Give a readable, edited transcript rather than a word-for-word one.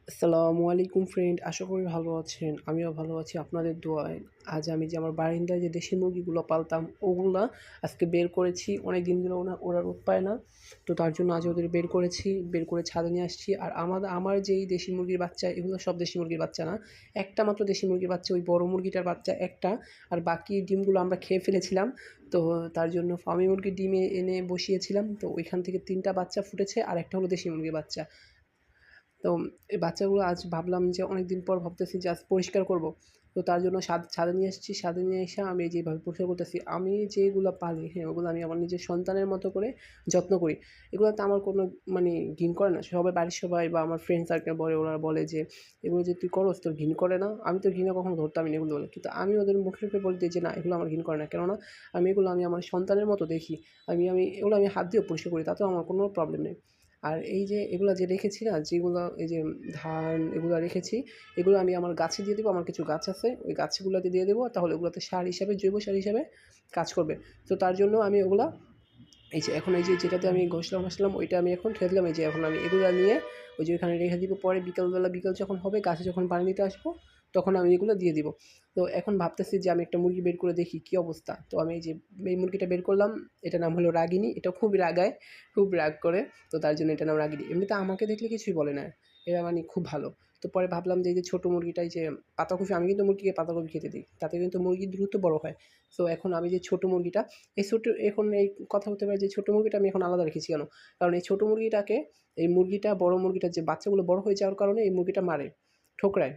আসসালামু আলাইকুম ফ্রেন্ড, আশা করি ভালো আছেন। আমিও ভালো আছি আপনাদের দোয়ায়। আজ আমি যে আমার বারিন্দায় যে দেশি মুরগিগুলো পালতাম ওগুলা আজকে বের করেছি। অনেক দিন ধরে ওরা রোদ পায় না, তো তার জন্য আজ ওদের বের করেছি, বের করে ছাদে নিয়ে আসছি। আর আমার যেই দেশি মুরগির বাচ্চা, এগুলো সব দেশি মুরগির বাচ্চা না, একটা মাত্র দেশি মুরগির বাচ্চা, ওই বড় মুরগিটার বাচ্চা একটা। আর বাকি ডিমগুলো আমরা খেয়ে ফেলেছিলাম, তো তার জন্য ফার্মি মুরগির ডিম এনে বসিয়েছিলাম। তো ওইখান থেকে 3টা বাচ্চা ফুটেছে আর একটা হলো দেশি মুরগির বাচ্চা। তো এই বাচ্চাগুলো আজ ভাবলাম যে অনেক দিন পর ভাবতেছি যে আজ পরিষ্কার করব। তো তার জন্য ছাদে নিয়ে এসেছি। ছাদে নিয়ে এসে আমি যেভাবে পরিষ্কার করতেছি, আমি যেগুলো পালি, হ্যাঁ, ওগুলো আমি আমার নিজের সন্তানের মতো করে যত্ন করি। এগুলোতে আমার কোনো মানে ঘিন করে না। সবাই, বাড়ির সবাই বা আমার ফ্রেন্ড সার্কেল বলে, ওরা বলে যে, "এগুলো যে তুই করস তোর ঘিন করে না?" আমি তো ঘৃণা কখনো ধরতামই না এগুলো বলে। কিন্তু আমি ওদের মুখে বলে দিই যে, "না, এগুলো আমার ঘিন করে না।" কেননা এগুলো আমার সন্তানের মতো দেখি। এগুলো আমি হাত দিয়েও পরিষ্কার করি। তাতেও আমার কোনো প্রবলেম নেই। আর এই যে এগুলা যে রেখেছি না, যেগুলো এই যে ধান এগুলো রেখেছি, এগুলো আমি আমার গাছে দিয়ে দেবো। আমার কিছু গাছ আছে, ওই গাছগুলোতে দিয়ে দেবো। তাহলে ওগুলোতে সার হিসাবে, জৈব সার হিসাবে কাজ করবে। তো তার জন্য আমি ওগুলা এই যে এখন এই যে যেটাতে আমি ঘষলাম ওইটা আমি এখন ঠেলে দিলাম। এই যে এখন আমি এগুলা নিয়ে ওই যে ওইখানে রেখে দিব। পরে বিকাল যখন হবে, গাছে যখন পানি দিতে আসবো, তখন আমি এগুলো দিয়ে দিব। তো এখন ভাবতেছি যে আমি একটা মুরগি বের করে দেখি কী অবস্থা। তো আমি এই মুরগিটা বের করলাম। এটার নাম হলো রাগিনী। এটা খুবই রাগায়, খুব রাগ করে। তো তার জন্য এটার নাম রাগিনী। এমনিতে আমাকে দেখলে কিছুই বলে না। এরা মানে খুব ভালো। তো পরে ভাবলাম যে এই যে ছোটো মুরগিটা, এই যে পাতাকপি, আমি কিন্তু মুরগিকে পাতাকপি খেতে দিই। তাতে কিন্তু মুরগি দ্রুত বড় হয়। সো এখন আমি যে ছোটো মুরগিটা, এখন এই কথা হতে পারে যে ছোটো মুরগিটা আমি এখন আলাদা রেখেছি কেন? কারণ এই ছোটো মুরগিটাকে, এই মুরগিটা বড় মুরগিটার যে বাচ্চাগুলো বড় হয়ে যাওয়ার কারণে এই মুরগিটা মারে, ঠোকরায়।